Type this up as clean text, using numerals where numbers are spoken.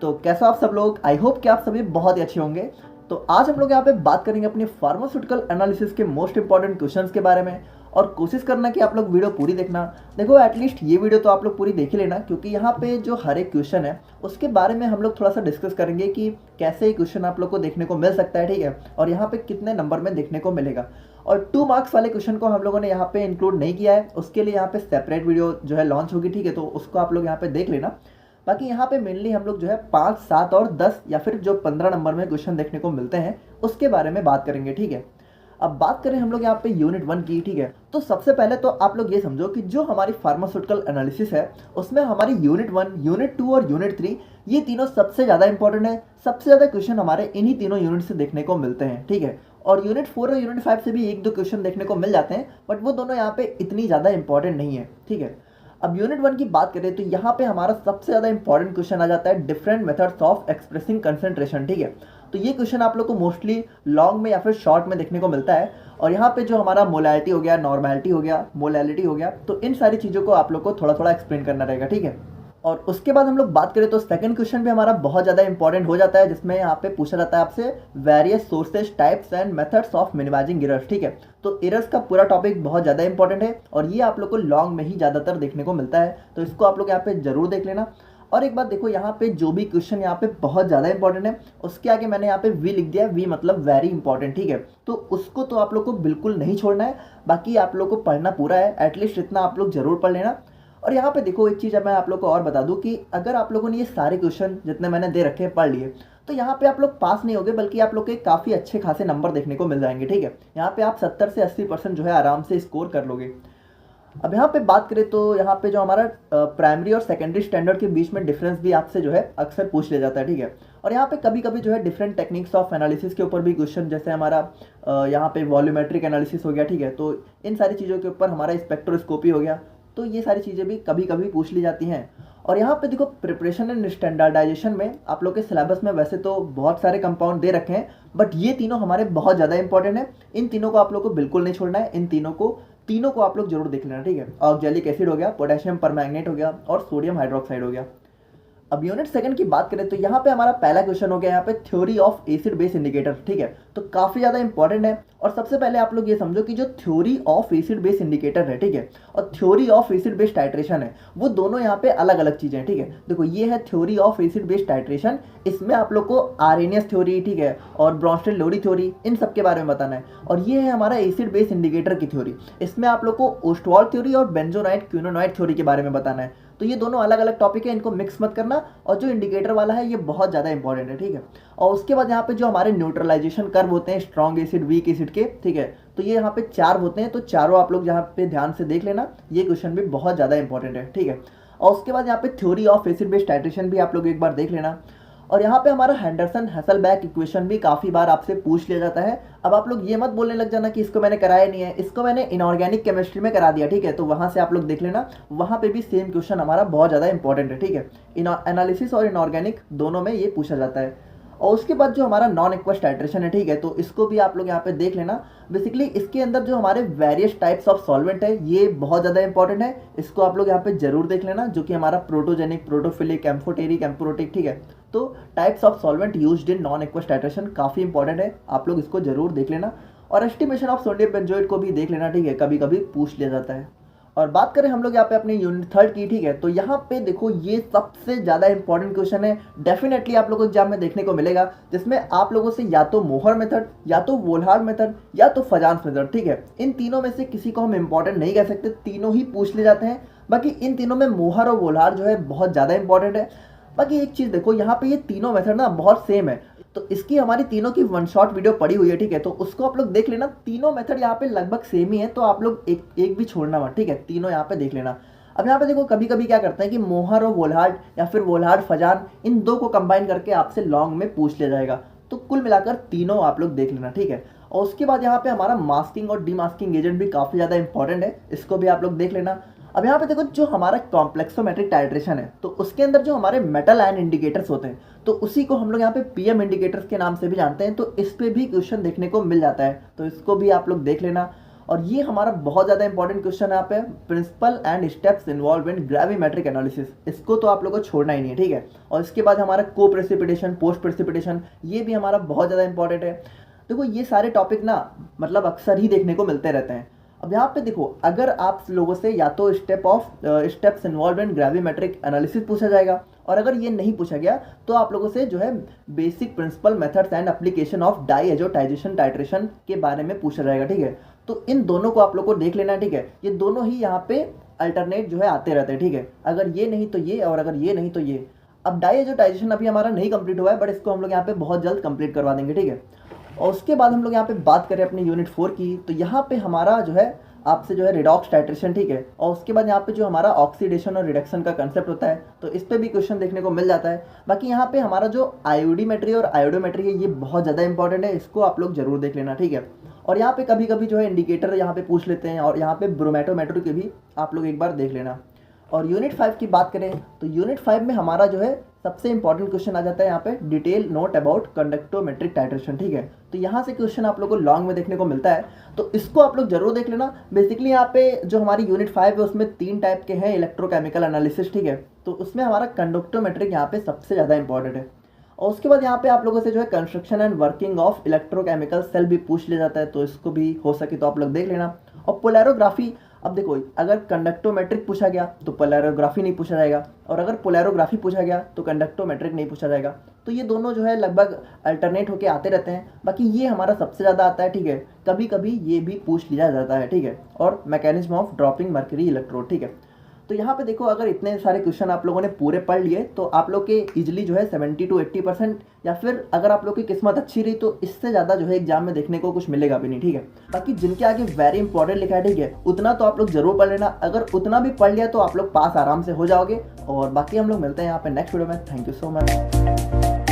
तो कैसे हो आप सब लोग। आई होप कि आप सभी बहुत ही अच्छे होंगे। तो आज हम लोग यहाँ पे बात करेंगे अपनी फार्मास्यूटिकल एनालिसिस के मोस्ट इंपॉर्टेंट क्वेश्चंस के बारे में। और कोशिश करना कि आप लोग वीडियो पूरी देखना। देखो एटलीस्ट ये वीडियो तो आप लोग पूरी देख ही लेना, क्योंकि यहाँ पे जो हर एक क्वेश्चन है उसके बारे में हम लोग थोड़ा सा डिस्कस करेंगे कि कैसे ये क्वेश्चन आप लोग को देखने को मिल सकता है, ठीक है, और यहाँ पे कितने नंबर में देखने को मिलेगा। और 2 मार्क्स वाले क्वेश्चन को हम लोगों ने यहाँ पे इंक्लूड नहीं किया है, उसके लिए यहाँ पे सेपरेट वीडियो जो है लॉन्च होगी, ठीक है, तो उसको आप लोग यहाँ पे देख लेना। बाकी यहाँ पे मेनली हम लोग जो है 5, 7 और 10 या फिर जो 15 नंबर में क्वेश्चन देखने को मिलते हैं उसके बारे में बात करेंगे, ठीक है। अब बात करें हम लोग यहाँ पे यूनिट 1 की, ठीक है, तो सबसे पहले तो आप लोग ये समझो कि जो हमारी फार्मास्यूटिकल एनालिसिस है उसमें हमारी यूनिट 1, यूनिट 2 और यूनिट 3 ये तीनों सबसे ज़्यादा इंपॉर्टेंट है। सबसे ज़्यादा क्वेश्चन हमारे इन्हीं तीनों यूनिट से देखने को मिलते हैं, ठीक है। और यूनिट 4 और यूनिट 5 से भी 1-2 क्वेश्चन देखने को मिल जाते हैं, बट वो दोनों यहाँ पे इतनी ज़्यादा इंपॉर्टेंट नहीं है, ठीक है। अब यूनिट 1 की बात करें तो यहाँ पे हमारा सबसे ज़्यादा इंपॉर्टेंट क्वेश्चन आ जाता है different methods of expressing concentration, ठीक है। तो ये क्वेश्चन आप लोग को मोस्टली लॉन्ग में या फिर शॉर्ट में देखने को मिलता है। और यहाँ पे जो हमारा मोलैलिटी हो गया, नॉर्मेलिटी हो गया, मोलैलिटी हो गया, तो इन सारी चीज़ों को आप लोग को थोड़ा थोड़ा एक्सप्लेन करना रहेगा, ठीक है। और उसके बाद हम लोग बात करें तो सेकंड क्वेश्चन भी हमारा बहुत ज़्यादा इंपॉर्टेंट हो जाता है, जिसमें यहाँ पे पूछा जाता है आपसे various sources, types and methods of minimising errors, ठीक है। तो एरर्स का पूरा टॉपिक बहुत ज़्यादा इंपॉर्टेंट है और ये आप लोग को लॉन्ग में ही ज़्यादातर देखने को मिलता है, तो इसको आप लोग यहाँ पे जरूर देख लेना। और एक बात देखो, यहाँ पे जो भी क्वेश्चन यहाँ पे बहुत ज़्यादा इंपॉर्टेंट है उसके आगे मैंने यहाँ पे वी लिख दिया, वी मतलब वेरी इंपॉर्टेंट, ठीक है। तो उसको तो आप लोग को बिल्कुल नहीं छोड़ना है, बाकी आप लोग को पढ़ना पूरा है, एटलीस्ट इतना आप लोग जरूर पढ़ लेना। और यहाँ पे देखो एक चीज़ अब मैं आप लोग को और बता दूँ कि अगर आप लोगों ने ये सारे क्वेश्चन जितने मैंने दे रखे हैं पढ़ लिए, तो यहाँ पे आप लोग पास नहीं होगे, बल्कि आप लोग के काफ़ी अच्छे खासे नंबर देखने को मिल जाएंगे, ठीक है। यहाँ पे आप 70 से 80% जो है आराम से स्कोर कर लोगे। अब यहाँ पे बात करें तो यहाँ पे जो हमारा प्राइमरी और सेकेंडरी स्टैंडर्ड के बीच में डिफरेंस भी आपसे जो है अक्सर पूछ लिया जाता है, ठीक है। और यहाँ पे कभी कभी जो है डिफरेंट टेक्निक्स ऑफ एनालिसिस के ऊपर भी क्वेश्चन, जैसे हमारा यहाँ पे वॉल्यूमेट्रिक एनालिसिस हो गया, ठीक है, तो इन सारी चीज़ों के ऊपर हमारा स्पेक्ट्रोस्कोपी हो गया, तो ये सारी चीज़ें भी कभी कभी पूछ ली जाती हैं। और यहाँ पे देखो प्रिपरेशन एंड स्टैंडर्डाइजेशन में आप लोग के सिलेबस में वैसे तो बहुत सारे कंपाउंड दे रखे हैं, बट ये तीनों हमारे बहुत ज़्यादा इंपॉर्टेंट है। इन तीनों को आप लोग को बिल्कुल नहीं छोड़ना है, इन तीनों को आप लोग जरूर देख लेना, ठीक है। ऑक्जेलिक एसिड हो गया, पोटेशियम परमैंगनेट हो गया और सोडियम हाइड्रोक्साइड हो गया। अब यूनिट 2 की बात करें तो यहाँ पे हमारा पहला क्वेश्चन हो गया यहाँ पे theory of acid base indicator, ठीक है, तो काफ़ी ज़्यादा इंपॉर्टेंट है। और सबसे पहले आप लोग ये समझो कि जो theory of acid base indicator है, ठीक है, और theory of acid base titration है, वो दोनों यहाँ पे अलग अलग चीज़ें हैं, ठीक है। देखो ये है theory of acid base titration, इसमें आप लोग को आर्रेनियस थ्योरी, ठीक है, और ब्रॉन्स्टेड लोरी थ्योरी, इन सब के बारे में बताना है। और ये है हमारा एसिड बेस इंडिकेटर की थ्योरी, इसमें आप लोग को ओस्टवाल थ्योरी और बेंजोनाइट क्विनोनाइट थ्योरी के बारे में बताना है। तो ये दोनों अलग अलग टॉपिक है, इनको मिक्स मत करना। और जो इंडिकेटर वाला है ये बहुत ज़्यादा इंपॉर्टेंट है, ठीक है। और उसके बाद यहाँ पे जो हमारे न्यूट्रलाइजेशन कर्व होते हैं स्ट्रॉन्ग एसिड, वीक एसिड के, ठीक है, तो ये यहाँ पे 4 होते हैं, तो चारों आप लोग यहाँ पे ध्यान से देख लेना, ये क्वेश्चन भी बहुत ज़्यादा इंपॉर्टेंट है, ठीक है। और उसके बाद यहाँ पे theory of acid base titration भी आप लोग एक बार देख लेना। और यहाँ पे हमारा हैंडरसन हैसलबैक इक्वेशन भी काफ़ी बार आपसे पूछ लिया जाता है। अब आप लोग ये मत बोलने लग जाना कि इसको मैंने कराया नहीं है, इसको मैंने इनऑर्गेनिक केमिस्ट्री में करा दिया, ठीक है, तो वहाँ से आप लोग देख लेना, वहाँ पे भी सेम क्वेश्चन हमारा बहुत ज़्यादा इंपॉर्टेंट है, ठीक है। एनालिसिस और इनऑर्गेनिक दोनों में ये पूछा जाता है। और उसके बाद जो हमारा नॉन एक्वस टाइट्रेशन है, ठीक है, तो इसको भी आप लोग यहाँ पे देख लेना। बेसिकली इसके अंदर जो हमारे वेरियस टाइप्स ऑफ सॉल्वेंट है ये बहुत ज़्यादा इंपॉर्टेंट है, इसको आप लोग यहाँ पे जरूर देख लेना, जो कि हमारा प्रोटोजेनिक, प्रोटोफिलिक, एम्फोटेरिक, एम्प्रोटिक, ठीक है। तो types of solvent used in non aqueous titration काफ़ी इंपॉर्टेंट है, आप लोग इसको जरूर देख लेना। और एस्टिमेशन ऑफ सोडियम बेंजोएट को भी देख लेना, ठीक है, कभी कभी पूछ लिया जाता है। और बात करें हम लोग यहाँ पे अपनी यूनिट 3 की, ठीक है, तो यहाँ पे देखो ये सबसे ज़्यादा इंपॉर्टेंट क्वेश्चन है, डेफिनेटली आप लोगों को एग्जाम में देखने को मिलेगा, जिसमें आप लोगों से या तो मोहर मेथड, या तो वोल्हार्ड मेथड, या तो फजान्स मेथड, ठीक है, इन तीनों में से किसी को हम इंपॉर्टेंट नहीं कह सकते, तीनों ही पूछ ले जाते हैं। बाकी इन तीनों में मोहर और वोल्हार्ड जो है बहुत ज़्यादा इंपॉर्टेंट है। बाकी एक चीज़ देखो, यहाँ पे ये तीनों मेथड ना बहुत सेम है, तो इसकी हमारी तीनों की 1 शॉट वीडियो पड़ी हुई है, ठीक है, तो उसको आप लोग देख लेना। तीनों मेथड यहाँ पे लगभग सेम ही है, तो आप लोग एक भी छोड़ना मत, ठीक है, तीनों यहाँ पे देख लेना। अब यहाँ पे देखो कभी कभी क्या करते हैं कि मोहर और वोल्हार्ड या फिर वोल्हार्ड फजान, इन दो को कंबाइन करके आपसे लॉन्ग में पूछ लिया जाएगा, तो कुल मिलाकर तीनों आप लोग देख लेना, ठीक है। और उसके बाद यहाँ पे हमारा मास्किंग और डीमास्किंग एजेंट भी काफ़ी ज़्यादा इंपॉर्टेंट है, इसको भी आप लोग देख लेना। अब यहाँ पे देखो जो हमारा कॉम्प्लेक्सोमेट्रिक टाइट्रेशन है, तो उसके अंदर जो हमारे मेटल आयन इंडिकेटर्स होते हैं, तो उसी को हम लोग यहाँ पे पीएम इंडिकेटर्स के नाम से भी जानते हैं, तो इस पे भी क्वेश्चन देखने को मिल जाता है, तो इसको भी आप लोग देख लेना। और ये हमारा बहुत ज़्यादा इंपॉर्टेंट क्वेश्चन है यहाँ पे, principle and steps involve in gravimetric analysis. इसको तो आप लोगों को छोड़ना ही नहीं है, ठीक है। और इसके बाद हमारा को प्रेसिपिटेशन, पोस्ट प्रेसिपिटेशन, ये भी हमारा बहुत ज़्यादा इंपॉर्टेंट है। देखो ये सारे टॉपिक ना मतलब अक्सर ही देखने को मिलते रहते हैं। अब यहाँ पे देखो, अगर आप लोगों से या तो steps involve in gravimetric analysis पूछा जाएगा, और अगर ये नहीं पूछा गया तो आप लोगों से जो है basic principle methods and application of diazotisation titration के बारे में पूछा जाएगा, ठीक है। तो इन दोनों को आप लोग को देख लेना है, ठीक है। ये दोनों ही यहाँ पे अल्टरनेट जो है आते रहते हैं, ठीक है। अगर ये नहीं तो ये, और अगर ये नहीं तो ये। अब डाइएजोटाइजेशन अभी हमारा नहीं कंप्लीट हुआ है, बट इसको हम लोग यहाँ पे बहुत जल्द कंप्लीट करवा देंगे, ठीक है। और उसके बाद हम लोग यहाँ पे बात करें अपनी यूनिट 4 की, तो यहाँ पे हमारा जो है आपसे जो है रिडॉक्स टाइट्रेशन, ठीक है। और उसके बाद यहाँ पे जो हमारा ऑक्सीडेशन और रिडक्शन का कंसेप्ट होता है, तो इस पे भी क्वेश्चन देखने को मिल जाता है। बाकी यहाँ पे हमारा जो आयोडीमेट्री और आयोडोमेट्री है, ये बहुत ज़्यादा इंपॉर्टेंट है, इसको आप लोग जरूर देख लेना, ठीक है। और यहाँ पे कभी कभी जो है इंडिकेटर यहाँ पे पूछ लेते हैं, और यहाँ पे ब्रोमेटोमेट्री के भी आप लोग एक बार देख लेना। और यूनिट 5 की बात करें तो यूनिट 5 में हमारा जो है सबसे इंपॉर्टेंट क्वेश्चन आ जाता है यहाँ पे detail note about conductometric titration, ठीक है। तो यहाँ से क्वेश्चन आप लोग को लॉन्ग में देखने को मिलता है, तो इसको आप लोग जरूर देख लेना। बेसिकली यहाँ पे जो हमारी यूनिट 5 है उसमें 3 टाइप के हैं इलेक्ट्रोकेमिकल एनालिसिस, ठीक है। तो उसमें हमारा कंडक्टोमेट्रिक यहाँ पे सबसे ज़्यादा इंपॉर्टेंट है। और उसके बाद यहाँ पे आप लोगों से जो है construction and working of electrochemical cell भी पूछ लिया जाता है, तो इसको भी हो सके तो आप लोग देख लेना। और पोलैरोग्राफी, अब देखो अगर कंडक्टोमेट्रिक पूछा गया तो पोलैरोग्राफी नहीं पूछा जाएगा, और अगर पोलैरोग्राफी पूछा गया तो कंडक्टोमेट्रिक नहीं पूछा जाएगा। तो ये दोनों जो है लगभग अल्टरनेट होके आते रहते हैं। बाकी ये हमारा सबसे ज़्यादा आता है, ठीक है। कभी कभी ये भी पूछ लिया जाता है, ठीक है। और mechanism of dropping mercury electrode, ठीक है। तो यहाँ पे देखो, अगर इतने सारे क्वेश्चन आप लोगों ने पूरे पढ़ लिए तो आप लोग के इजीली जो है 70 to 80%, या फिर अगर आप लोग की किस्मत अच्छी रही तो इससे ज़्यादा जो है एग्जाम में देखने को कुछ मिलेगा भी नहीं, ठीक है। बाकी जिनके आगे वेरी इंपॉर्टेंट लिखा है, ठीक है, उतना तो आप लोग जरूर पढ़ लेना। अगर उतना भी पढ़ लिया तो आप लोग पास आराम से हो जाओगे। और बाकी हम लोग मिलते हैं यहाँ पे नेक्स्ट वीडियो में। Thank you so much.